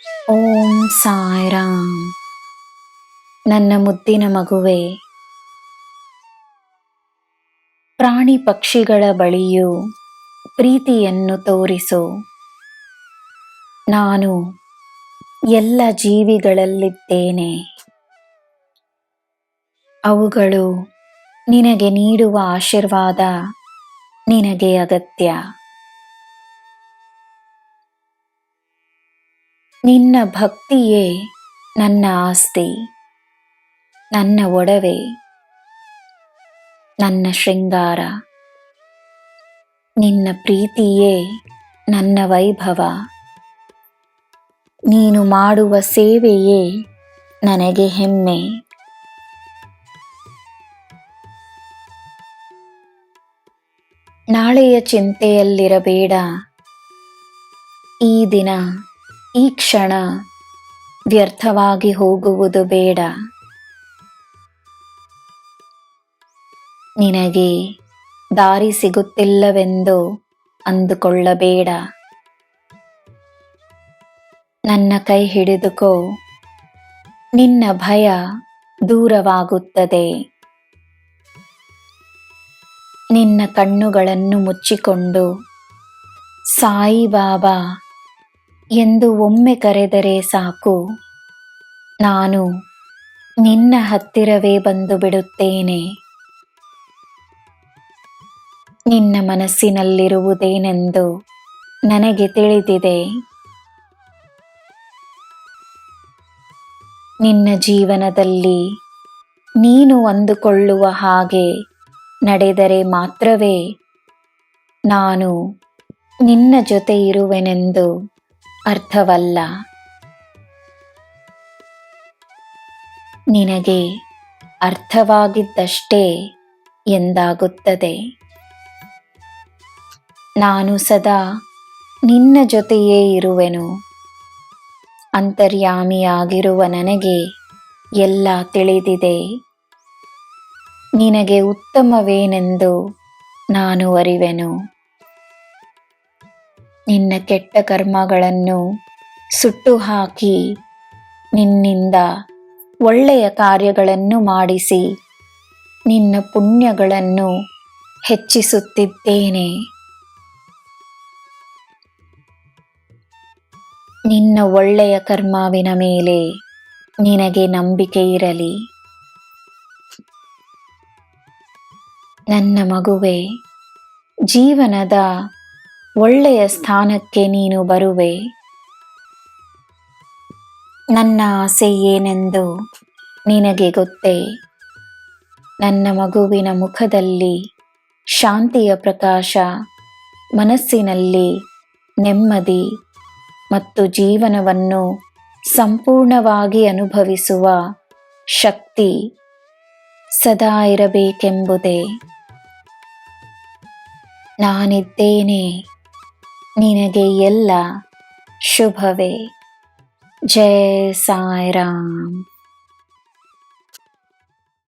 ಓಂ ಸಾಯಿರಾಮ್. ನನ್ನ ಮುದ್ದಿನ ಮಗುವೆ, ಪ್ರಾಣಿ ಪಕ್ಷಿಗಳ ಬಳಿಯೂ ಪ್ರೀತಿಯನ್ನು ತೋರಿಸು. ನಾನು ಎಲ್ಲ ಜೀವಿಗಳಲ್ಲಿದ್ದೇನೆ. ಅವುಗಳು ನಿನಗೆ ನೀಡುವ ಆಶೀರ್ವಾದ ನಿನಗೆ ಅಗತ್ಯ. ನಿನ್ನ ಭಕ್ತಿಯೇ ನನ್ನ ಆಸ್ತಿ, ನನ್ನ ಒಡವೆ, ನನ್ನ ಶೃಂಗಾರ. ನಿನ್ನ ಪ್ರೀತಿಯೇ ನನ್ನ ವೈಭವ. ನೀನು ಮಾಡುವ ಸೇವೆಯೇ ನನಗೆ ಹೆಮ್ಮೆ. ನಾಳೆಯ ಚಿಂತೆಯಲ್ಲಿರಬೇಡ. ಈ ದಿನ, ಈ ಕ್ಷಣ ವ್ಯರ್ಥವಾಗಿ ಹೋಗುವುದು ಬೇಡ. ನಿನಗೆ ದಾರಿ ಸಿಗುತ್ತಿಲ್ಲವೆಂದು ಅಂದುಕೊಳ್ಳಬೇಡ. ನನ್ನ ಕೈ ಹಿಡಿದುಕೋ, ನಿನ್ನ ಭಯ ದೂರವಾಗುತ್ತದೆ. ನಿನ್ನ ಕಣ್ಣುಗಳನ್ನು ಮುಚ್ಚಿಕೊಂಡು ಸಾಯಿ ಬಾಬಾ ಎಂದು ಒಮ್ಮೆ ಕರೆದರೆ ಸಾಕು. ನಾನು ನಿನ್ನ ಹತ್ತಿರವೇ ಬಂದು ಬಿಡುತ್ತೇನೆ. ನಿನ್ನ ಮನಸ್ಸಿನಲ್ಲಿರುವುದೇನೆಂದು ನನಗೆ ತಿಳಿದಿದೆ. ನಿನ್ನ ಜೀವನದಲ್ಲಿ ನೀನು ಅಂದುಕೊಳ್ಳುವ ಹಾಗೆ ನಡೆದರೆ ಮಾತ್ರವೇ ನಾನು ನಿನ್ನ ಜೊತೆ ಇರುವೆನೆಂದು ಅರ್ಥವಲ್ಲ. ನಿನಗೆ ಅರ್ಥವಾಗಿದ್ದಷ್ಟೇ ಎಂದಾಗುತ್ತದೆ. ನಾನು ಸದಾ ನಿನ್ನ ಜೊತೆಯೇ ಇರುವೆನು. ಅಂತರ್ಯಾಮಿಯಾಗಿರುವ ನನಗೆ ಎಲ್ಲ ತಿಳಿದಿದೆ. ನಿನಗೆ ಉತ್ತಮವೇನೆಂದು ನಾನು ಅರಿವೆನು. ನಿನ್ನ ಕೆಟ್ಟ ಕರ್ಮಗಳನ್ನು ಸುಟ್ಟು ಹಾಕಿ ನಿನ್ನಿಂದ ಒಳ್ಳೆಯ ಕಾರ್ಯಗಳನ್ನು ಮಾಡಿಸಿ ನಿನ್ನ ಪುಣ್ಯಗಳನ್ನು ಹೆಚ್ಚಿಸುತ್ತಿದ್ದೇನೆ. ನಿನ್ನ ಒಳ್ಳೆಯ ಕರ್ಮವಿನ ಮೇಲೆ ನಿನಗೆ ನಂಬಿಕೆ ಇರಲಿ. ನನ್ನ ಮಗುವೆ, ಜೀವನದ ಒಳ್ಳೆಯ ಸ್ಥಾನಕ್ಕೆ ನೀನು ಬರುವೆ. ನನ್ನ ಆಸೆ ಏನೆಂದು ನಿನಗೆ ಗೊತ್ತೇ? ನನ್ನ ಮಗುವಿನ ಮುಖದಲ್ಲಿ ಶಾಂತಿಯ ಪ್ರಕಾಶ, ಮನಸ್ಸಿನಲ್ಲಿ ನೆಮ್ಮದಿ ಮತ್ತು ಜೀವನವನ್ನು ಸಂಪೂರ್ಣವಾಗಿ ಅನುಭವಿಸುವ ಶಕ್ತಿ ಸದಾ ಇರಬೇಕೆಂಬುದೇ. ನಾನಿದ್ದೇನೆ. ನಿನಗೆ ಎಲ್ಲ ಶುಭವೇ. ಜೈ ಸಾಯಿರಾಮ್.